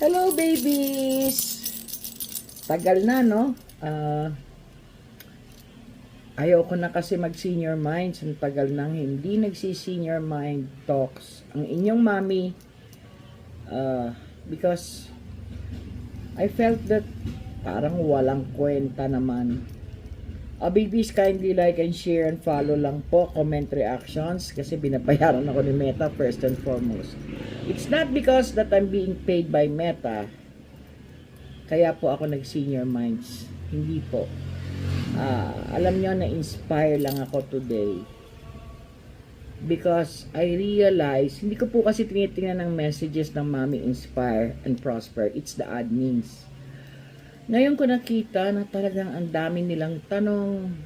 Hello, babies! Tagal na, no? Ayaw ko na kasi mag-senior minds. Ang tagal nang hindi nagsi-senior mind talks ang inyong mommy. Because I felt that parang walang kwenta naman. Babies, kindly like and share and follow lang po. Comment reactions kasi binabayaran ako ni Meta first and foremost. It's not because that I'm being paid by Meta. Kaya po ako nag-senior minds. Hindi po. Alam nyo, na-inspire lang ako today. Because I realize, hindi ko po kasi tinitingnan ng messages ng Mommy Inspire and Prosper. It's the admins. Ngayon ko nakita na talagang ang dami nilang tanong.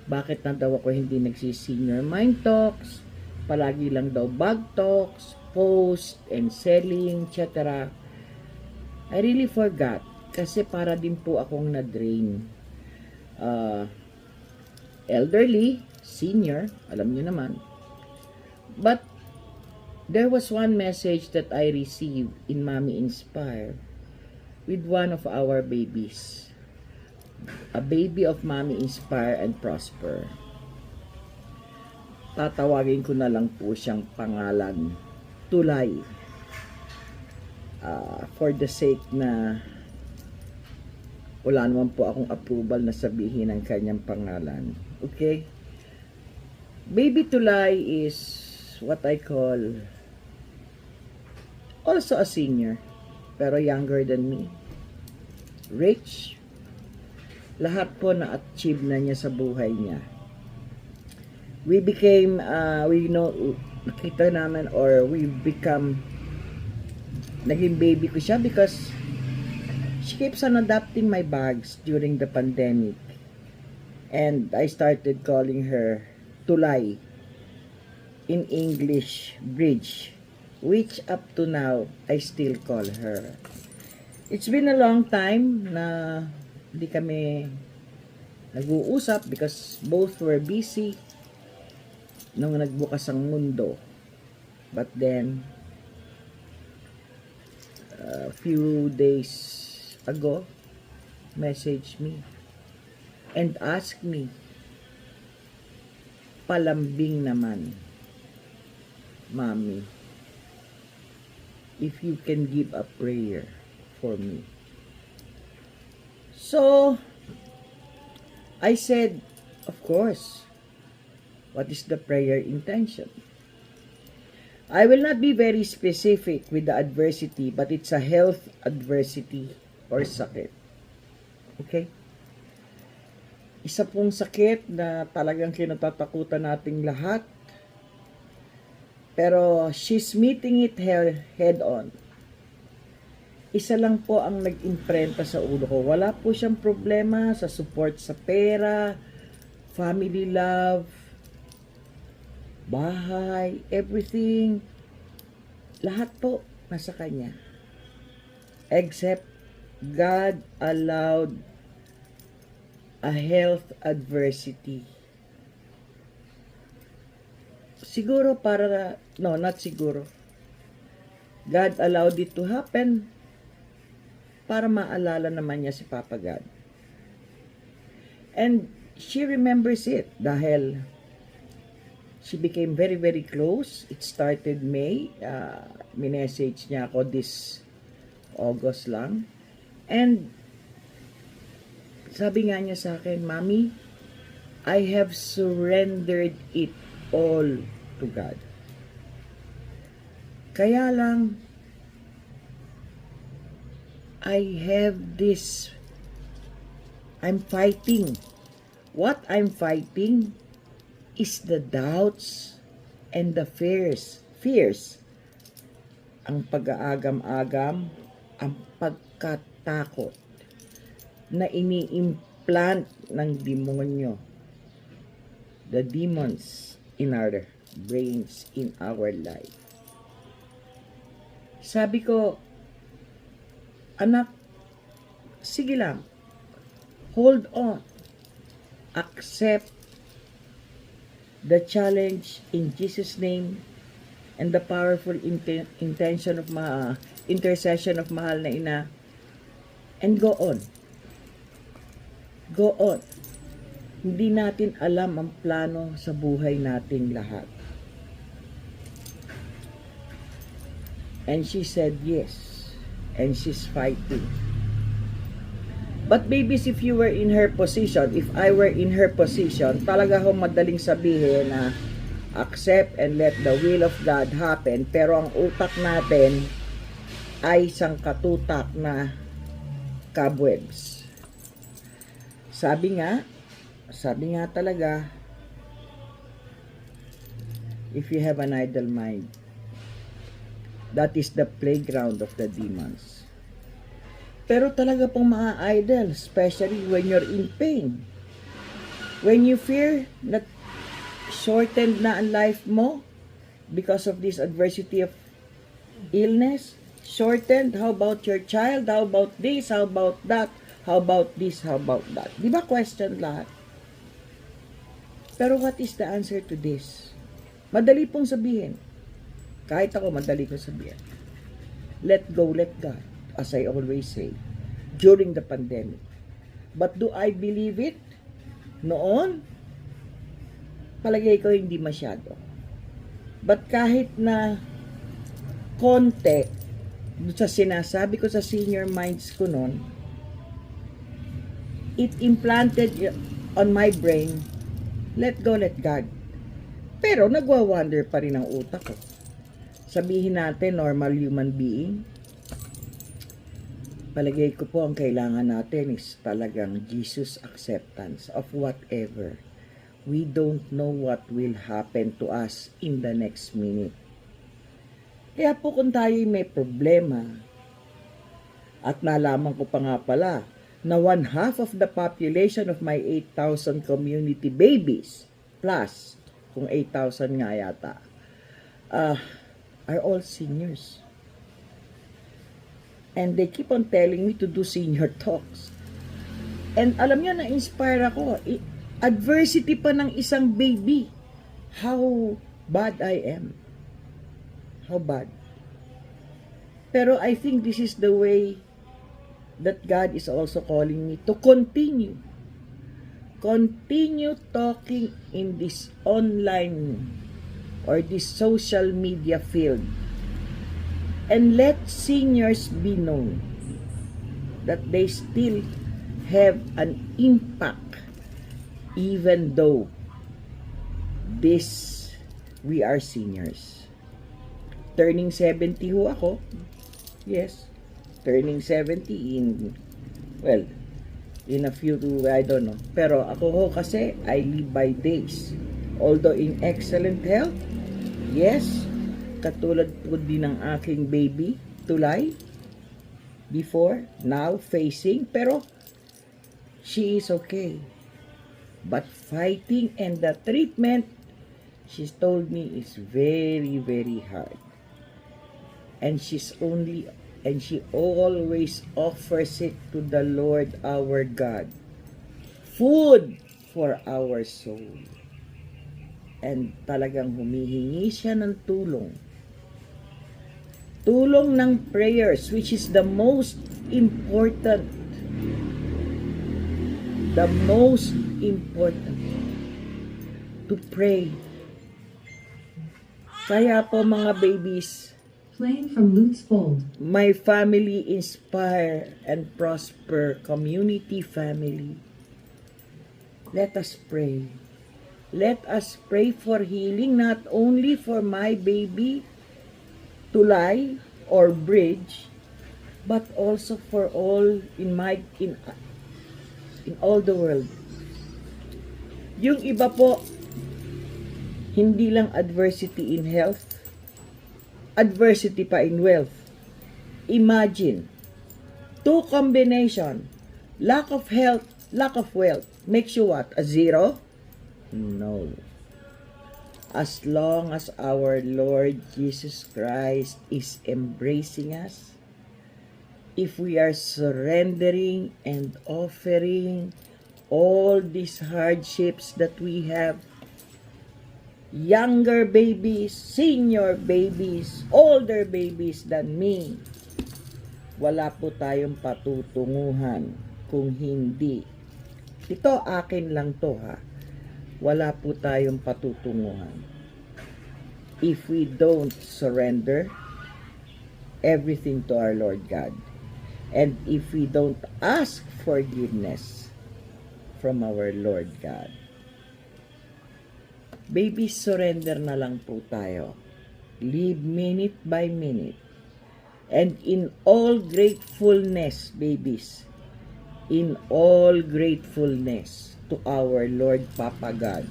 Bakit na daw ako hindi nagsi-senior mind talks? Palagi lang daw bag talks, post, and selling, etc. I really forgot. Kasi para din po akong na-drain. Elderly, senior, alam nyo naman. But, there was one message that I received in Mommy Inspire with one of our babies. A baby of Mommy Inspire and Prosper. Tatawagin ko na lang po siyang pangalan, Tulay. For the sake na wala naman po akong approval na sabihin ang kanyang pangalan. Okay? Baby Tulay is what I call also a senior, pero younger than me. Rich. Lahat po na-achieve na niya sa buhay niya. We became, nakita namin or we become, naging baby ko siya because she keeps on adopting my bags during the pandemic. And I started calling her Tulay. In English, Bridge. Which up to now, I still call her. It's been a long time na hindi kami nag-uusap because both were busy nung nagbukas ang mundo. But then, a few days ago, message me and ask me, palambing naman, Mommy, if you can give a prayer for me. So, I said, of course. What is the prayer intention? I will not be very specific with the adversity, but it's a health adversity or sakit. Okay? Isa pong sakit na talagang kinatatakutan nating lahat. Pero she's meeting it head on. Isa lang po ang nag-imprenta sa ulo ko. Wala po siyang problema sa support sa pera, family love, bahay, everything. Lahat po nasa kanya. Except God allowed a health adversity. Siguro not siguro. God allowed it to happen para maalala naman niya si Papa God. And she remembers it dahil she became very, very close. It started May. Minessage niya ako this August lang. And sabi nga niya sa akin, Mommy, I have surrendered it all to God. Kaya lang, I have this, I'm fighting. What I'm fighting is the doubts and the fears. Ang pag-aagam-agam, ang pagkatakot na ini-implant ng demonyo. The demons in our brains, in our life. Sabi ko, anak, sige lang, hold on, accept the challenge in Jesus' name, and the powerful intention of intercession of mahal na ina, and go on. Go on. Hindi natin alam ang plano sa buhay nating lahat. And she said yes. And she's fighting. But babies, if you were in her position, if I were in her position, talaga akong madaling sabihin na accept and let the will of God happen. Pero ang utak natin ay isang katutak na cobwebs. Sabi nga talaga, if you have an idle mind, that is the playground of the demons. Pero talaga pong mga idol, especially when you're in pain. When you fear that shortened na ang life mo because of this adversity of illness, shortened, how about your child? How about this? How about that? How about this? How about that? Di ba question lahat? Pero what is the answer to this? Madali pong sabihin. Kahit ako, madali ko sabihin. Let go, let God. As I always say, during the pandemic. But do I believe it? Noon, palagay ko hindi masyado. But kahit na konti, sa sinasabi ko sa senior minds ko noon, it implanted on my brain, let go, let God. Pero nagwa-wonder pa rin ang utak ko. Sabihin natin, normal human being, palagay ko po ang kailangan natin is talagang Jesus acceptance of whatever. We don't know what will happen to us in the next minute. Kaya po kung tayo may problema, at nalaman ko pa nga pala na 1/2 of the population of my 8,000 community babies, plus kung 8,000 nga yata, are all seniors. And they keep on telling me to do senior talks. And alam nyo, na-inspire ako. Adversity pa ng isang baby. How bad I am. How bad. Pero I think this is the way that God is also calling me to continue. Continue talking in this online or this social media field. And let seniors be known that they still have an impact even though we are seniors. Turning 70 ho ako. Yes. Turning 70 in a few, I don't know. Pero ako ho kasi, I live by days. Although in excellent health, yes, katulad po din ng aking baby, Tulay, before, now, facing, pero she is okay. But fighting and the treatment, she's told me, is very, very hard. And she always offers it to the Lord our God. Food for our soul. And talagang humihingi siya ng tulong. Tulong ng prayers, which is the most important. The most important. To pray. Kaya po mga babies, Playing from Luke's Fold. my family inspire and prosper community family. Let us pray. Let us pray for healing, not only for my baby, Tulay or Bridge, but also for all in all the world. Yung iba po, hindi lang adversity in health, adversity pa in wealth. Imagine, two combination, lack of health, lack of wealth, makes you what? A zero? No. As long as our Lord Jesus Christ is embracing us, if we are surrendering and offering all these hardships that we have, younger babies, senior babies, older babies than me. Wala po tayong patutunguhan kung hindi. Ito akin lang to ha. Wala po tayong patutunguhan. If we don't surrender everything to our Lord God, and if we don't ask forgiveness from our Lord God. Baby, surrender na lang po tayo. Live minute by minute. And in all gratefulness, babies, in all gratefulness to our Lord Papa God.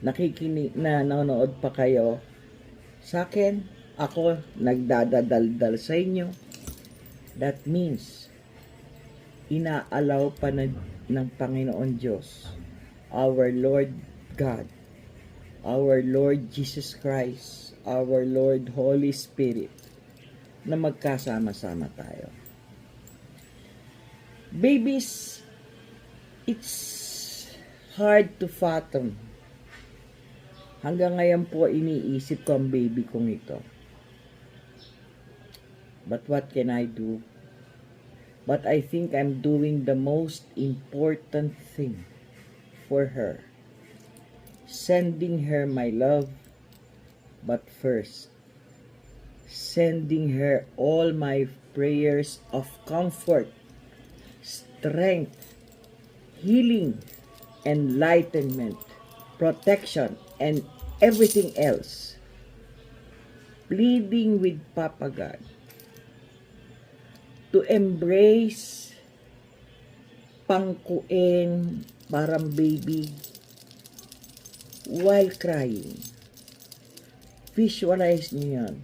Nakikinig na nanonood pa kayo sa akin, ako nagdadadaldal sa inyo. That means, inaalaw pa ng Panginoon Diyos, our Lord God, our Lord Jesus Christ, our Lord Holy Spirit, na magkasama-sama tayo. Babies, it's hard to fathom. Hanggang ngayon po iniisip ko ang baby kong ito. But what can I do? But I think I'm doing the most important thing for her. Sending her my love, but first, sending her all my prayers of comfort, strength, healing, enlightenment, protection, and everything else. Pleading with Papa God to embrace pangkuin parang baby while crying. Visualize niyo yan.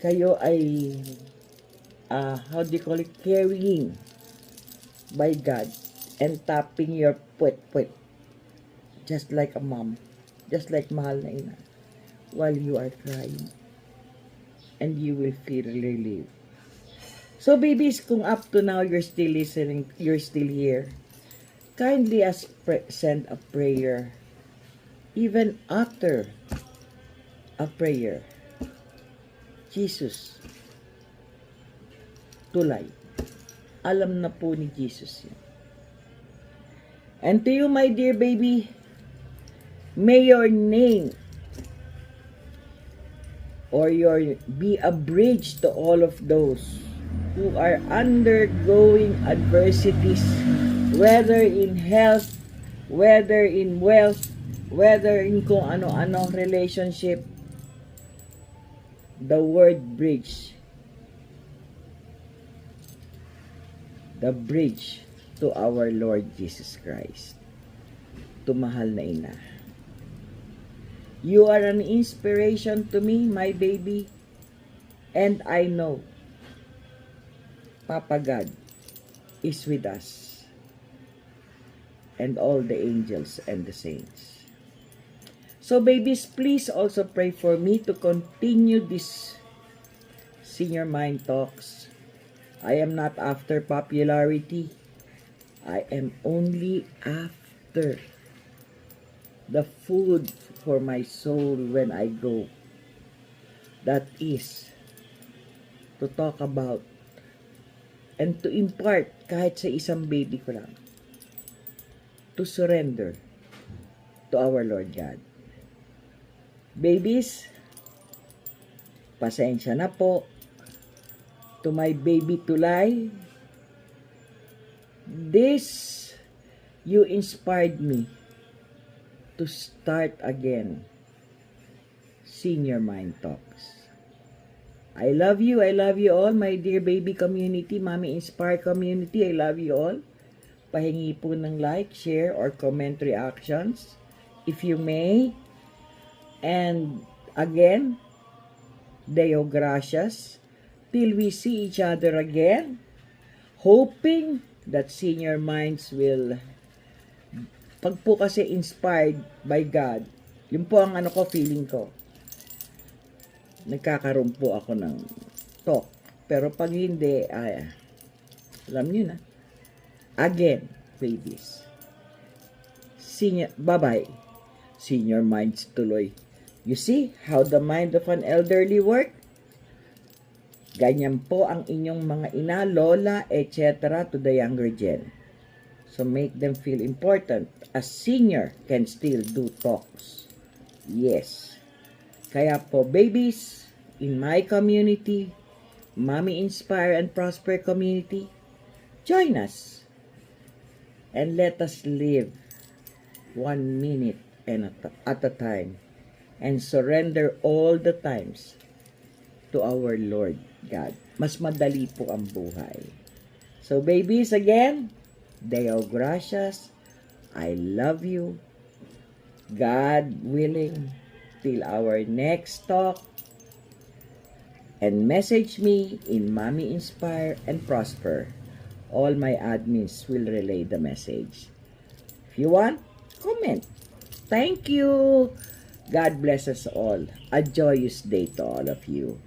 Kayo ay, how do you call it, carrying by God and tapping your puwet-puwet just like a mom, just like mahal na ina, while you are crying, and you will feel relief. So babies, kung up to now you're still listening, you're still here, kindly send a prayer, even after a prayer. Jesus, tulay. Alam na po ni Jesus yun. And to you, my dear baby, may your name or be a bridge to all of those who are undergoing adversities, whether in health, whether in wealth, whether in kung ano-ano relationship. The word bridge, the bridge to our Lord Jesus Christ, to mahal na ina. You are an inspiration to me, my baby, and I know Papa God is with us, and all the angels and the saints. So babies, please also pray for me to continue this Senior Mind Talks. I am not after popularity. I am only after the food for my soul when I go. That is to talk about and to impart kahit sa isang baby ko lang, to surrender to our Lord God. Babies, pasensya na po. To my baby Tulay, you inspired me to start again Senior Mind Talks. I love you all, my dear baby community, Mommy Inspire community, I love you all. Pahingi po ng like, share, or comment reactions, if you may. And again, Deo gracias, till we see each other again, hoping that Senior Minds will, pag po kasi inspired by God, yun po ang feeling ko. Nagkakaroon po ako ng talk. Pero pag hindi, alam nyo na. Again, babies. Bye-bye. Senior minds tuloy. You see how the mind of an elderly work? Ganyan po ang inyong mga ina, lola, etc. to the younger gen. So make them feel important. A senior can still do talks. Yes. Kaya po, babies, in my community, Mommy Inspire and Prosper community, join us. And let us live 1 minute at a time. And surrender all the times to our Lord God. Mas madali po ang buhay. So babies, again, Deo gracias. I love you. God willing, till our next talk. And message me in Mommy Inspire and Prosper. All my admins will relay the message. If you want, comment. Thank you. God bless us all. A joyous day to all of you.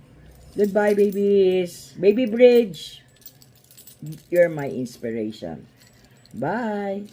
Goodbye, babies. Baby Bridge, you're my inspiration. Bye.